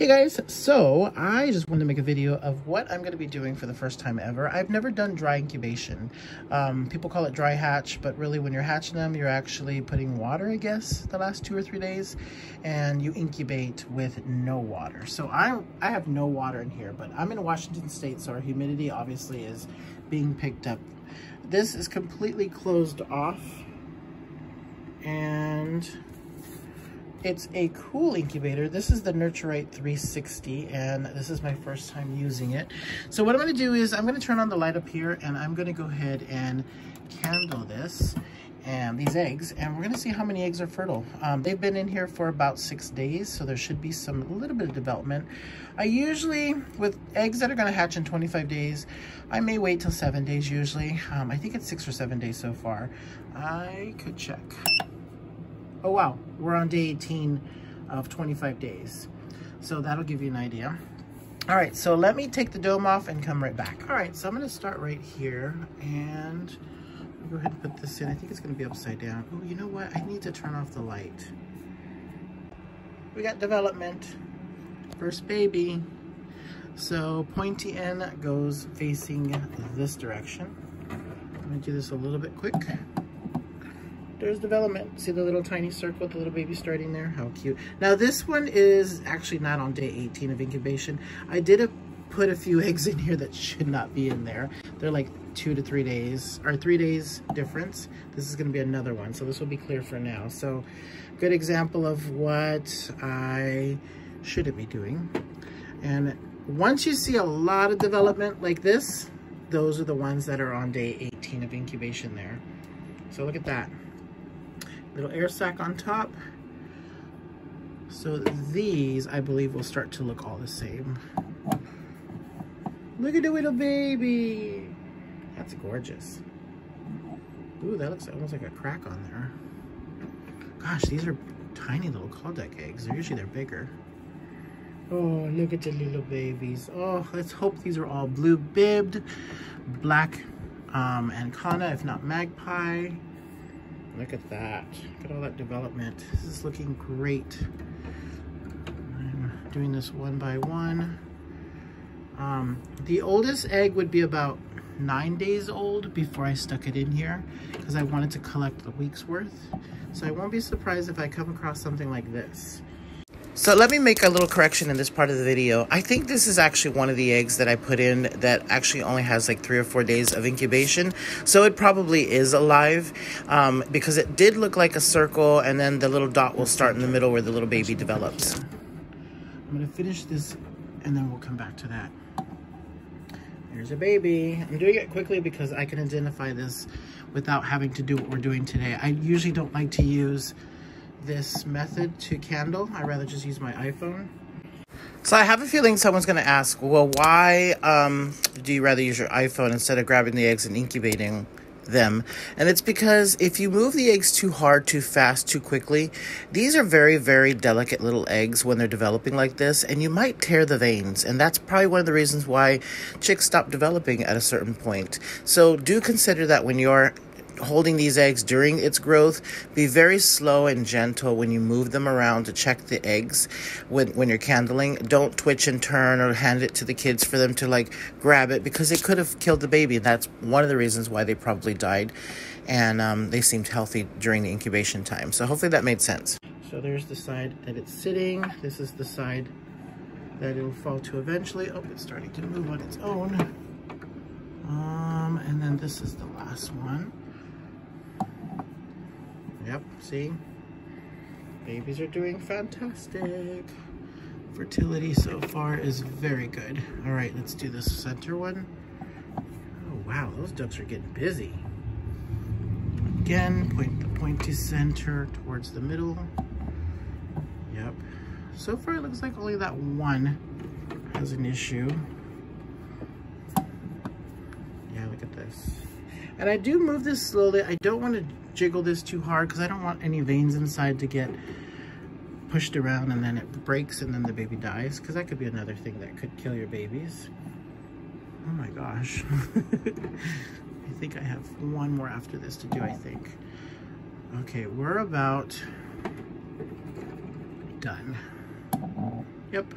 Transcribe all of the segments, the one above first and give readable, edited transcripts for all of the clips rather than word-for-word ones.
Hey guys, so I just wanted to make a video of what I'm going to be doing for the first time ever. I've never done dry incubation. People call it dry hatch, but really when you're hatching them, you're actually putting water, I guess, the last 2 or 3 days, and you incubate with no water. So I have no water in here, but I'm in Washington State, so our humidity obviously is being picked up. This is completely closed off, and it's a cool incubator. This is the Nurturite 360, and this is my first time using it. So what I'm gonna do is I'm gonna turn on the light up here, and I'm gonna go ahead and candle this and these eggs, and we're gonna see how many eggs are fertile. They've been in here for about 6 days, so there should be a little bit of development. I usually, with eggs that are gonna hatch in 25 days, I may wait till 7 days usually. I think it's 6 or 7 days so far. I could check. Oh wow, we're on day 18 of 25 days. So that'll give you an idea. All right, so let me take the dome off and come right back. All right, so I'm gonna start right here, and I'll go ahead and put this in. I think it's gonna be upside down. Oh, you know what? I need to turn off the light. We got development, first baby. So pointy end goes facing this direction. I'm gonna do this a little bit quick. There's development. See the little tiny circle with the little baby starting there? How cute. Now this one is actually not on day 18 of incubation. I did put a few eggs in here that should not be in there. They're like 2 to 3 days, or 3 days difference. This is gonna be another one, so this will be clear for now. So good example of what I shouldn't be doing. And once you see a lot of development like this, those are the ones that are on day 18 of incubation there. So look at that. Little air sac on top. So these, I believe, will start to look all the same. Look at the little baby. That's gorgeous. Ooh, that looks almost like a crack on there. Gosh, these are tiny little cauldec eggs. They're bigger. Oh, look at the little babies. Oh, let's hope these are all blue-bibbed, black ancona, if not magpie. Look at that. Look at all that development. This is looking great. I'm doing this one by one. The oldest egg would be about 9 days old before I stuck it in here, because I wanted to collect the week's worth. So I won't be surprised if I come across something like this. So let me make a little correction in this part of the video. I think this is actually one of the eggs that I put in that actually only has like 3 or 4 days of incubation. So it probably is alive, because it did look like a circle, and then the little dot will start in the middle where the little baby develops. I'm gonna finish this and then we'll come back to that. Here's a baby. I'm doing it quickly because I can identify this without having to do what we're doing today. I usually don't like to use this method to candle. I'd rather just use my iPhone. So I have a feeling someone's gonna ask, well, why do you rather use your iPhone instead of grabbing the eggs and incubating them? And it's because if you move the eggs too hard, too fast, too quickly, these are very, very delicate little eggs when they're developing like this, and you might tear the veins. And that's probably one of the reasons why chicks stop developing at a certain point. So do consider that when you're holding these eggs during its growth. Be very slow and gentle when you move them around to check the eggs when you're candling. Don't twitch and turn or hand it to the kids for them to like grab it, because it could have killed the baby. That's one of the reasons why they probably died, and they seemed healthy during the incubation time. So hopefully that made sense. So there's the side that it's sitting. This is the side that it'll fall to eventually. Oh, it's starting to move on its own. And then this is the last one. Yep, see? Babies are doing fantastic. Fertility so far is very good. All right, let's do this center one. Oh, wow, those ducks are getting busy. Again, point the pointy center towards the middle. Yep. So far, it looks like only that one has an issue. Yeah, look at this. And I do move this slowly. I don't want to jiggle this too hard because I don't want any veins inside to get pushed around and then it breaks and then the baby dies, because that could be another thing that could kill your babies. Oh my gosh. I think I have one more after this to do, I think. Okay, we're about done. Yep.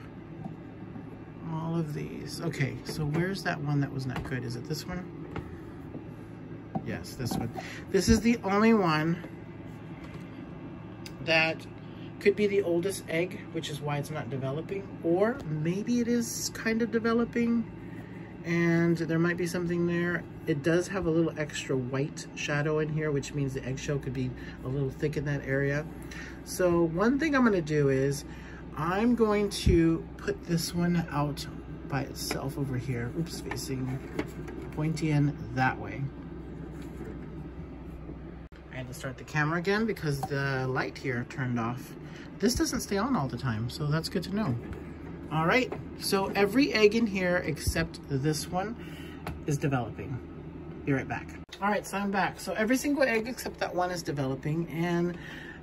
all of these. Okay, so where's that one that was not good? Is it this one? Yes, this one. This is the only one that could be the oldest egg, which is why it's not developing. Or maybe it is kind of developing and there might be something there. It does have a little extra white shadow in here, which means the eggshell could be a little thick in that area. So one thing I'm gonna do is I'm going to put this one out by itself over here. Oops, facing pointy in that way. I had to start the camera again because the light here turned off. This doesn't stay on all the time, so that's good to know. All right, so every egg in here except this one is developing. Be right back. All right, so I'm back. So every single egg except that one is developing, and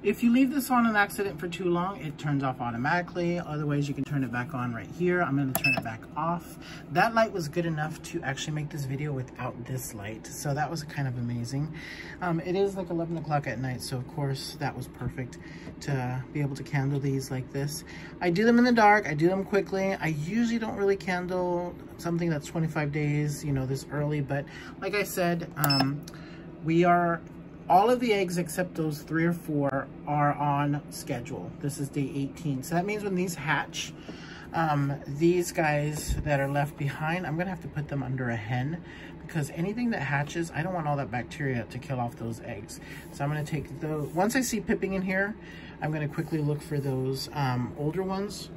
if you leave this on an accident for too long, it turns off automatically. Otherwise, you can turn it back on right here. I'm gonna turn it back off. That light was good enough to actually make this video without this light. So that was kind of amazing. It is like 11 o'clock at night. So of course that was perfect to be able to candle these like this. I do them in the dark. I do them quickly. I usually don't really candle something that's 25 days, you know, this early. But like I said, all of the eggs except those 3 or 4 are on schedule. This is day 18. So that means when these hatch, these guys that are left behind, I'm gonna have to put them under a hen because anything that hatches, I don't want all that bacteria to kill off those eggs. So I'm gonna take those, once I see pipping in here, I'm gonna quickly look for those older ones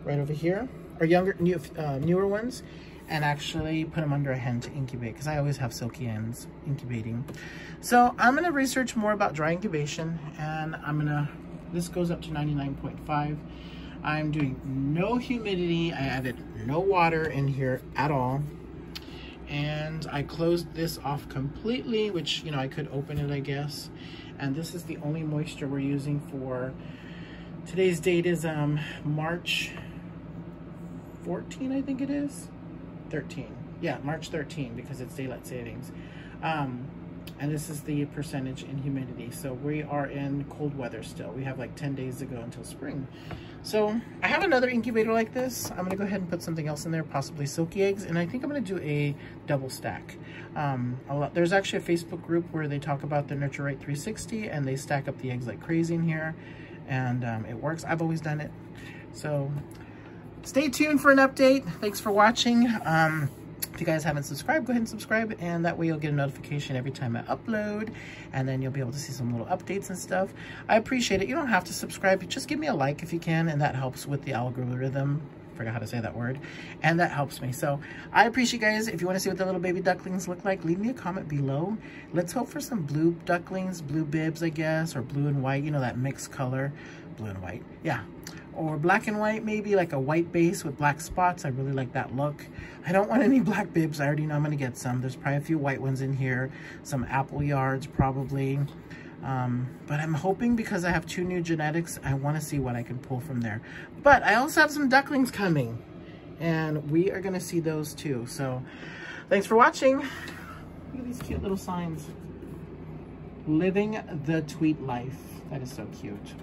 right over here, or newer ones, and actually put them under a hen to incubate because I always have silky hens incubating. So I'm gonna research more about dry incubation, and this goes up to 99.5. I'm doing no humidity. I added no water in here at all. And I closed this off completely, which, you know, I could open it, I guess. And this is the only moisture we're using for, today's date is March 14, I think it is. 13. Yeah, March 13 because it's daylight savings. And this is the percentage in humidity. So we are in cold weather still. We have like 10 days to go until spring. So I have another incubator like this. I'm gonna go ahead and put something else in there, possibly silky eggs. And I think I'm gonna do a double stack. There's actually a Facebook group where they talk about the Nurture Right 360 and they stack up the eggs like crazy in here. And it works. I've always done it. So stay tuned for an update. Thanks for watching. If you guys haven't subscribed, go ahead and subscribe, and that way you'll get a notification every time I upload, and then you'll be able to see some little updates and stuff. I appreciate it. You don't have to subscribe. Just give me a like if you can, and that helps with the algorithm. Forgot how to say that word, and that helps me. So I appreciate you guys. If you want to see what the little baby ducklings look like, leave me a comment below. Let's hope for some blue ducklings, blue bibs, I guess, or blue and white. You know, that mixed color, blue and white. Yeah. Or black and white, maybe like a white base with black spots. I really like that look. I don't want any black bibs. I already know I'm gonna get some. There's probably a few white ones in here. Some apple yards probably. But I'm hoping because I have 2 new genetics, I wanna see what I can pull from there. But I also have some ducklings coming and we are gonna see those too. So thanks for watching. Look at these cute little signs. Living the tweet life. That is so cute.